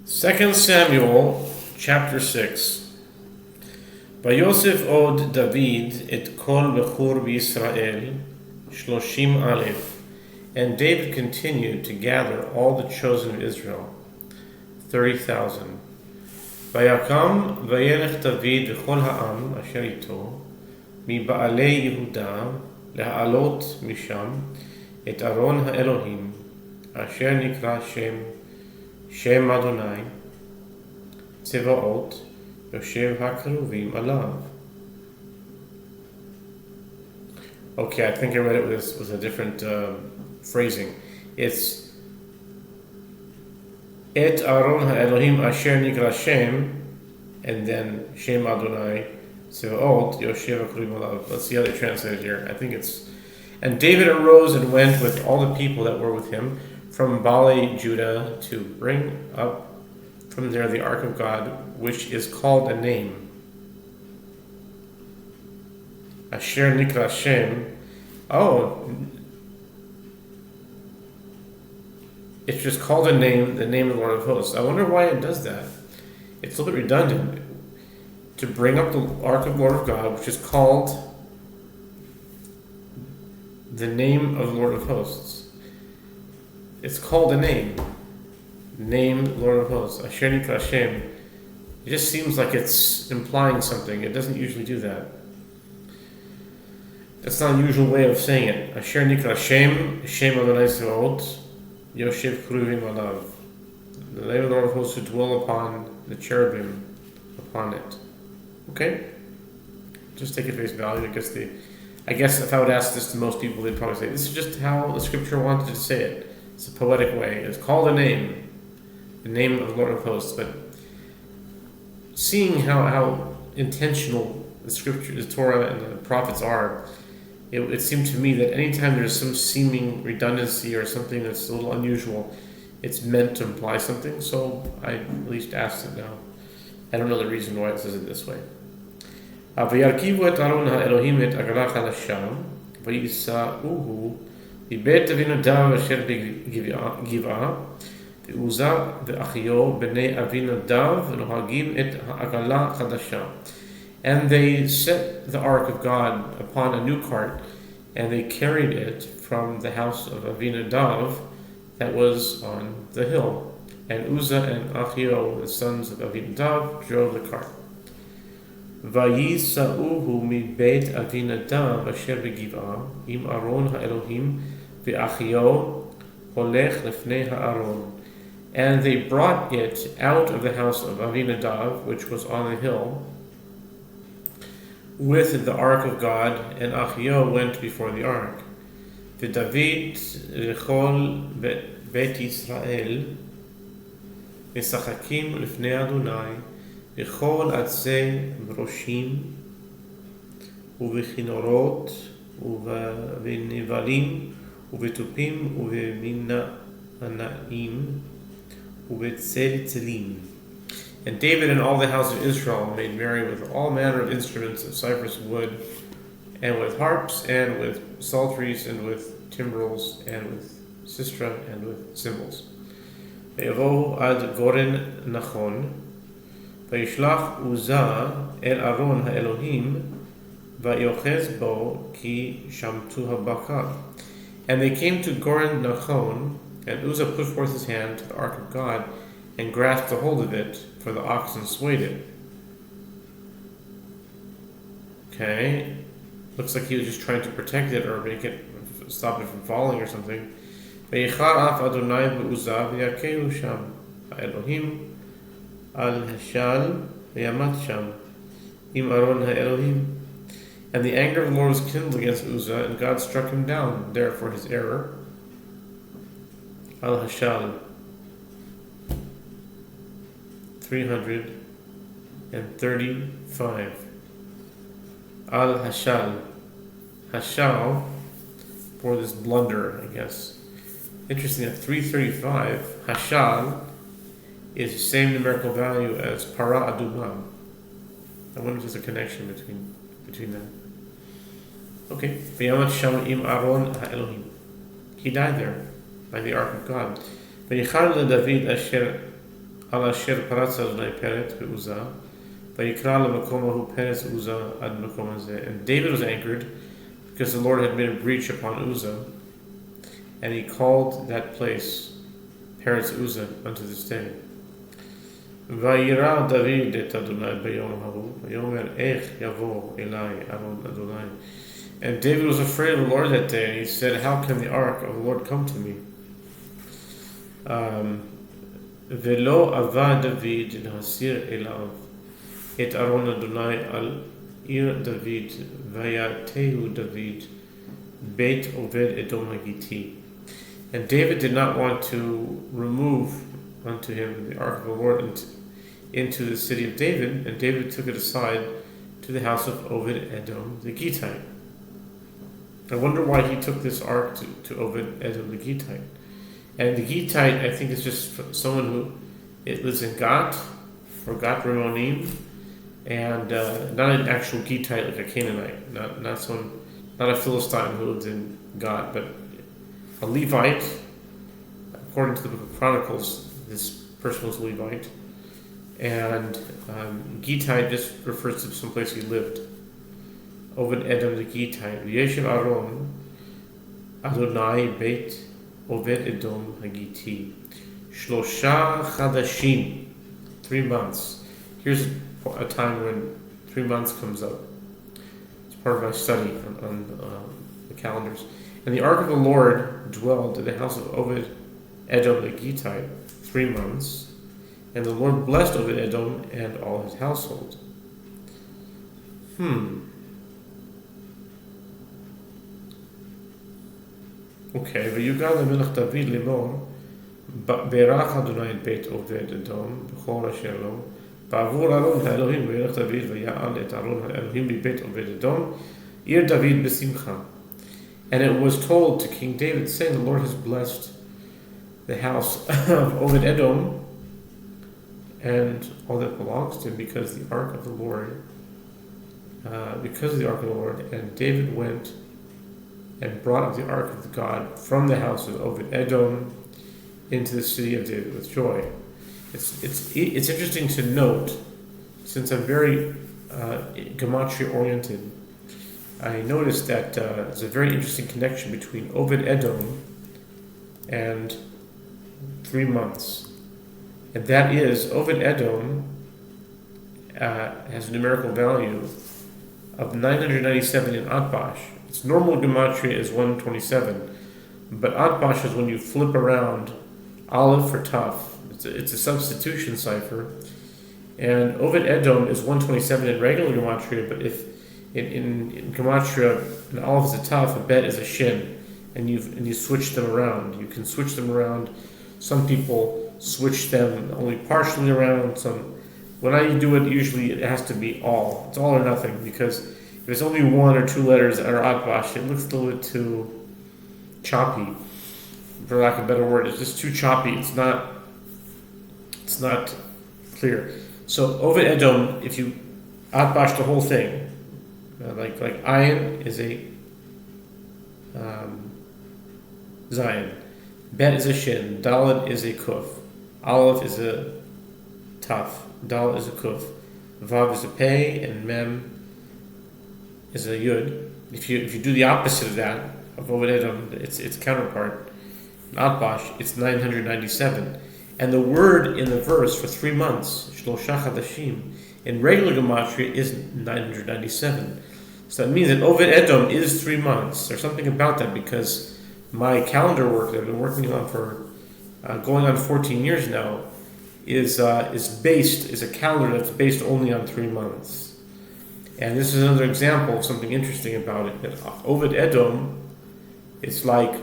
2 Samuel chapter 6. Vayosef od David et kol bechur b'Yisrael 30 aleph. And David continued to gather all the chosen of Israel, 30,000. Vayakam vayelech David v'chol ha'am asher ito מבעלי יהודה להעלות משם את ארון האלוהים אשר נקרא שם אדוני צבאות יושב הכרובים עליו. Okay, I think I read it with a different phrasing. It's את ארון האלוהים אשר נקרא שם, and then שם אדוני Tzevaot Yoshev HaKaruvim Alav. Let's see how they translate it here. I think it's, and David arose and went with all the people that were with him from Baalei Judah to bring up from there the ark of God, which is called a name. Asher Nikra Shem. Oh, it's just called a name, the name of the Lord of Hosts. I wonder why it does that. It's a little bit redundant. To bring up the ark of the Lord of God, which is called the name of the Lord of Hosts. It's called a name. Name Lord of Hosts. Asher Nikra Shem. It just seems like it's implying something. It doesn't usually do that. That's not a usual way of saying it. Asher Nikra Shem, Shem Adonai Tzevaot, Yoshev Kruvim Alav. The name of the Lord of Hosts who dwell upon the cherubim, upon it. Okay? Just take it face value. I guess if I would ask this to most people, they'd probably say, this is just how the scripture wanted to say it. It's a poetic way. It's called a name. The name of the Lord of Hosts. But seeing how intentional the scripture, the Torah, and the prophets are, it seemed to me that anytime there's some seeming redundancy or something that's a little unusual, it's meant to imply something. So I at least asked it now. I don't know the reason why it says it this way. וירכיבו את ארון האלוהים את עגלה חדשה, ויישאוהו מבית אבינדב אשר בגבעה, ועוזה ואחיו בני אבינדב נוהגים את העגלה חדשה. And they set the ark of God upon a new cart, and they carried it from the house of Avinadav that was on the hill. And Uzzah and Achio, the sons of Avinadav, drove the cart. ויסעוהו מבית אבינדב אשר בגבעה עם ארון האלוהים ואחיו הולך לפני הארון. And they brought it out of the house of Avinadav, which was on the hill, with the ark of God, and Achio went before the ark. ודוד וכל בית ישראל משחקים לפני אדוני בכל עצי ברושים ובכינורות ובנבלים ובתופים ובמנעים ובצלצלים. And David and all the house of Israel made merry with all manner of instruments of cypress wood, and with harps, and with psalteries, and with timbrels, and with sistra, and with cymbals. ויבואו עד גורן נחון, וישלח עוזה אל ארון האלוהים, ויוחז בו כי שמטו הבקר. And they came to Goren Nachon, and Uzzah put forth his hand to the ark of God, and grasped a hold of it, for the oxen swayed it. Okay, looks like he was just trying to protect it, or stop it from falling or something. ויחר אף אדוני בעוזה ויכהו שם האלוהים על השל וימת שם עם ארון האלוהים. And the anger of the Lord was kindled against Uzzah, and God struck him down there for his error. Al Hashal 335. Al Hashal. Hashal for this blunder, I guess. Interesting that 335, Hashal, is the same numerical value as Para Adumah. I wonder if there's a connection between them. Okay. V'yamat sham im Aron ha'Elohim. He died there by the ark of God. ויחל לדוד אשר על אשר פרץ אדוני פרץ בעוזה, ויקרא למקום ההוא פרץ עוזה עד מקום הזה. And David was angered because the Lord had made a breach upon Uzzah, and he called that place Peretz Uzzah unto this day. וירא דוד את אדוני ביום ההוא, ויאמר איך יבוא אלי ארון אדוני. And David was afraid of the Lord that day, and he said, how can the ark of the Lord come to me? ולא אבה דוד להסיר אליו את ארון אדוני על עיר דוד, ויתהו דוד בית עובד אדום הגיתי. And David did not want to remove unto him the ark of the Lord into the city of David, and David took it aside to the house of Obed Edom the Gittite. I wonder why he took this ark to Obed Edom the Gittite. And the Gittite, I think, is just someone who lives in Gat or Gat Rimonim, and not an actual Gittite like a Canaanite, not a Philistine who lived in Gat, but a Levite. According to the book of Chronicles, this person was a Levite, and Gittite just refers to some place he lived. Obed Edom the Gittite, Yeshiv Aron Adonai Beit Obed Edom Hagiti, Shlosha Chadashim, 3 months. Here's a time when 3 months comes up. It's part of my study on the calendars. And the ark of the Lord dwelled in the house of Obed Edom the Gittite 3 months, and the Lord blessed Obed Edom and all his household. Okay, ויוגד למלך דוד לאמור, ברך אדוני את בית עובד אדום בכל אשר לו, בעבור ארון האלוהים וילך דוד ויעל את ארון האלוהים מבית עובד אדום, עיר דוד בשמחה. And it was told to King David, saying, the Lord has blessed the house of Obed Edom and all that belongs to him because the ark of the Lord, and David went and brought up the ark of God from the house of Obed Edom into the city of David with joy. It's interesting to note, since I'm very gematria oriented, I noticed that there's a very interesting connection between Obed Edom and 3 months, and that is Obed Edom has a numerical value of 997 in Atbash. Its normal gematria is 127, but Atbash is when you flip around Aleph for Taf. It's a substitution cipher, and Obed Edom is 127 in regular gematria, but if in gematria an Aleph is a Taf, a Bet is a Shin, and you switch them around. You can switch them around. Some people switch them only partially around. When I do it, usually it has to be all. It's all or nothing, because if there's only 1 or 2 letters that are Atbash, it looks a little bit too choppy, for lack of a better word. It's just too choppy. It's not clear. So Obed Edom, if you Atbash the whole thing, like Ayin is a Zion, Bet is a Shin, Dalet is a Kuf, Aleph is a Taf, Dal is a Kuf, Vav is a Pei, and Mem is a Yud. If you do the opposite of that, of Obed Edom, its counterpart, Atbash, it's 997. And the word in the verse for 3 months, Shlosha Chadashim, in regular gematria is 997. So that means that Obed Edom is 3 months. There's something about that, because my calendar work that I've been working on for going on 14 years now is a calendar that's based only on 3 months. And this is another example of something interesting about it. That Obed Edom, it's like,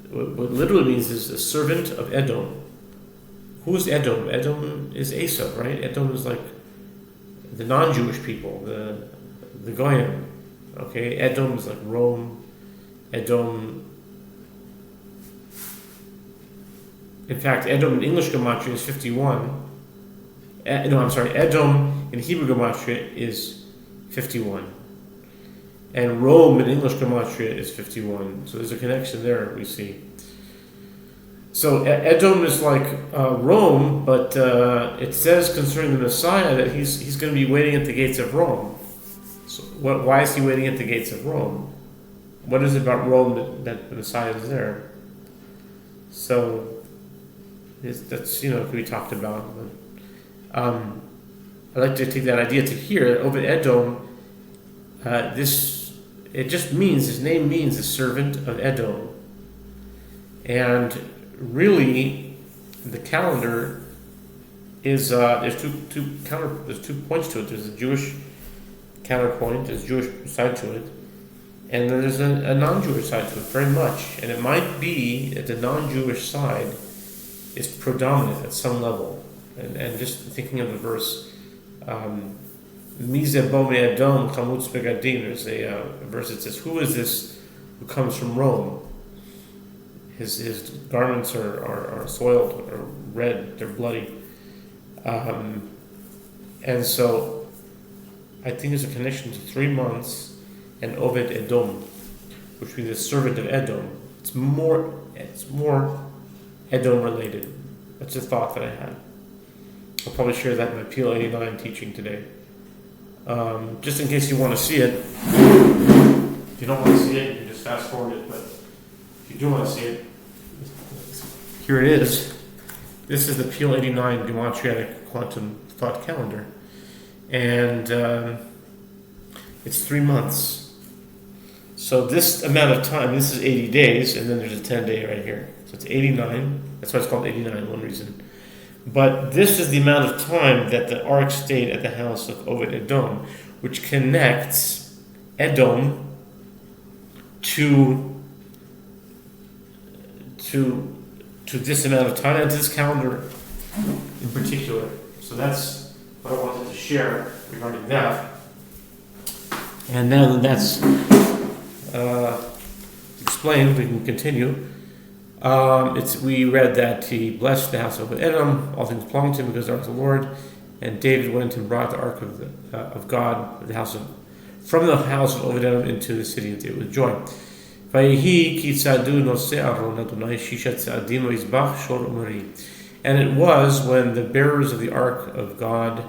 what literally means is a servant of Edom. Who is Edom? Edom is Asa, right? Edom is like the non-Jewish people, the Goyim. Okay, Edom is like Rome. Edom. In fact, Edom in English gematria is 51. Edom in Hebrew gematria is 51. And Rome in English gematria is 51. So there's a connection there, we see. So Edom is like Rome, but it says concerning the Messiah that he's going to be waiting at the gates of Rome. So why is he waiting at the gates of Rome? What is it about Rome that the Messiah is there? So that's can be talked about. But, I'd like to take that idea to here. Obed Edom, it just means, his name means the servant of Edom. And really, the calendar is there's two points to it. There's a Jewish counterpoint, there's a Jewish side to it, and then there's a non-Jewish side to it, very much. And it might be that the non-Jewish side is predominant at some level. And just thinking of the verse, Mize Bome Edom Chamutz Begadim, there's a verse that says, who is this who comes from Rome? His garments are soiled, or red, they're bloody. And so I think there's a connection to 3 months and Obed Edom, which means the servant of Edom. It's more Edom related. That's a thought that I had. I'll probably share that in my PL 89 teaching today. Just in case you want to see it. If you don't want to see it, you can just fast forward it. But if you do want to see it, here it is. This is the PL 89 Gematriatic Quantum Thought Calendar. And it's 3 months. So this amount of time, this is 80 days, and then there's a 10-day right here. So it's 89. That's why it's called 89, one reason. But this is the amount of time that the ark stayed at the house of Obed Edom, which connects Edom to this amount of time, and to this calendar in particular. So that's what I wanted to share regarding that. And now that that's explained, we can continue. We read that he blessed the house of Edom, all things belonged to him because the ark of the Lord, and David went and brought the ark of God, from the house of Obed Edom into the city of David with joy. And it was when the bearers of the ark of God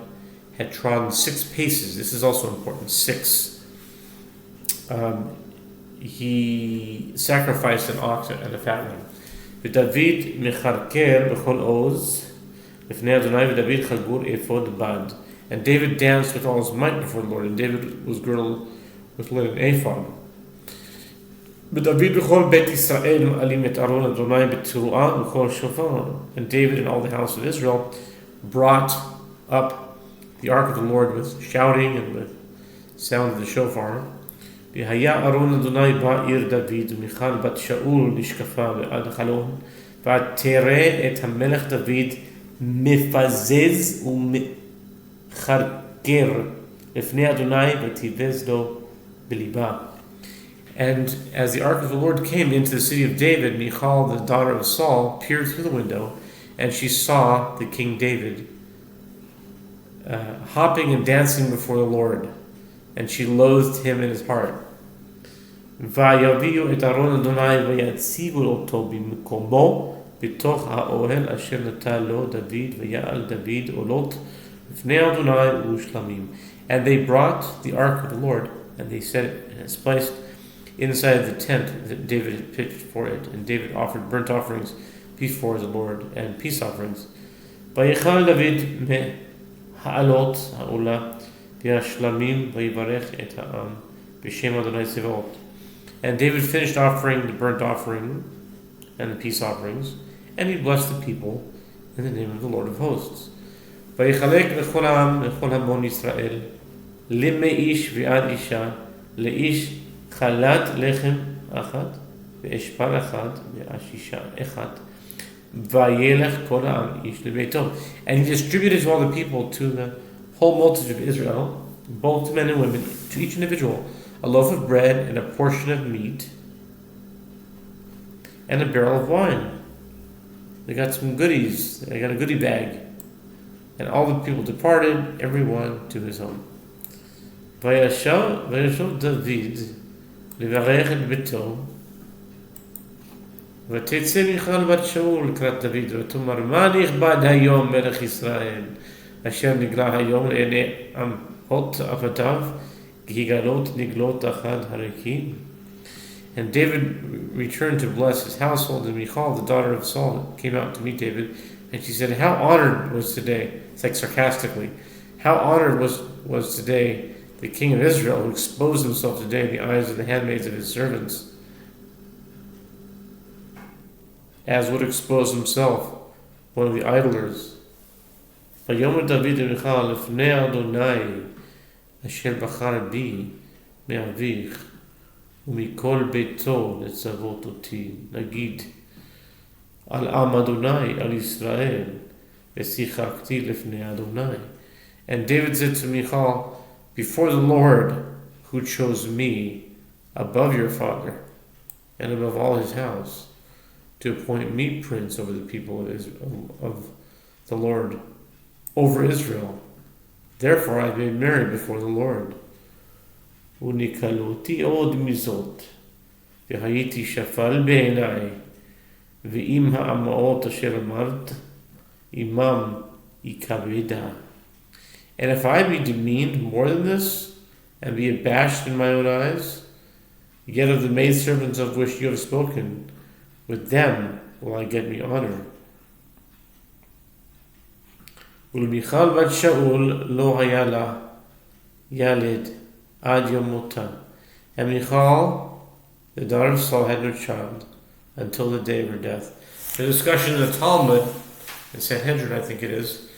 had trodden 6 paces. This is also important. 6. He sacrificed an ox and a fatling. ודוד מחרקר בכל עוז לפני אדוני ודוד חגור אפוד בד. And David danced with all his might before the Lord, and David was girdled with linen ephod. ודוד בכל בית ישראל מעלים את ארון אדוני בתרועה ובכל שופר. And David and all the house of Israel brought up the ark of the Lord with shouting and with sound of the shofar. והיה ארון אדוני בעיר דוד ומיכל בת שאול נשקפה ועד החלון ותראה את המלך דוד מפזז ומחרקר לפני אדוני ותיבז לו בליבה. And as the ark of the Lord came into the city of David, Michal, the daughter of Saul, peered through the window, and she saw the King David hopping and dancing before the Lord, and she loathed him in his heart. ויביאו את ארון אדוני ויציבו אותו במקומו בתוך האוהל אשר נתן לו דוד ויעל דוד עולות לפני אדוני ושלמים. And they brought the ark of the Lord, and they set it in its place inside the tent that David had pitched for it. And David offered burnt offerings before the Lord and peace offerings. ויכל דוד מהעלות העולה והשלמים ויברך את העם בשם אדוני צבאות. And David finished offering the burnt offering and the peace offerings, and he blessed the people in the name of the Lord of hosts. ויחלק לכל העם לכל המון ישראל למאיש ועד אישה לאיש חלת לחם אחת ואשפל אחד ועשישה אחת וילך כל העם איש לביתו. And he distributed to all the people, to the whole multitude of Israel, both men and women, to each individual, a loaf of bread and a portion of meat and a barrel of wine. They got some goodies. They got a goodie bag. And all the people departed, everyone to his home. וישב דוד לברך את ביתו ותצא מיכל בת שאול לקראת דוד, ותאמר, מה נכבד היום מלך ישראל, אשר נגלה היום לעיני אמהות עבדיו, גגלות נגלות אחד הריקים? And David returned to bless his household, and Michal, the daughter of Saul, came out to meet David, and she said, how honored was today, it's like sarcastically, how honored was today the king of Israel, who exposed himself today in the eyes of the handmaids of his servants, as would expose himself one of the idlers. ויאמר דוד למיכל לפני אדוני אשר בחר בי מאביך ומכל ביתו לצוות אותי, נגיד על עם אדוני, על ישראל, ושיחקתי לפני אדוני. And David said to Michal, before the Lord, who chose me above your father and above all his house, to appoint me prince over the people of the Lord, over Israel. Therefore I made merry before the Lord. ונקלותי עוד מזאת, והייתי שפל בעיניי, ואם האמהות אשר אמרת, עמם יכבדה. And if I be demeaned more than this, and be abashed in my own eyes, yet of the maidservants of which you have spoken, with them will I get me honor. ולמיכל בת שאול לא היה לה ילד עד יום מותה. And Michal, the daughter of Saul, had no child until the day of her death. The discussion in the Talmud, in Sanhedrin I think it is,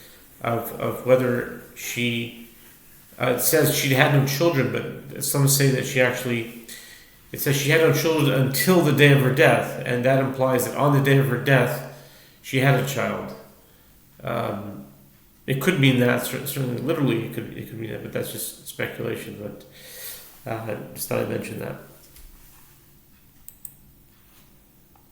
of whether she, it says she had no children, but some say that it says she had no children until the day of her death, and that implies that on the day of her death, she had a child. It could mean that, certainly literally it could mean that, but that's just speculation, but just thought I'd mention that.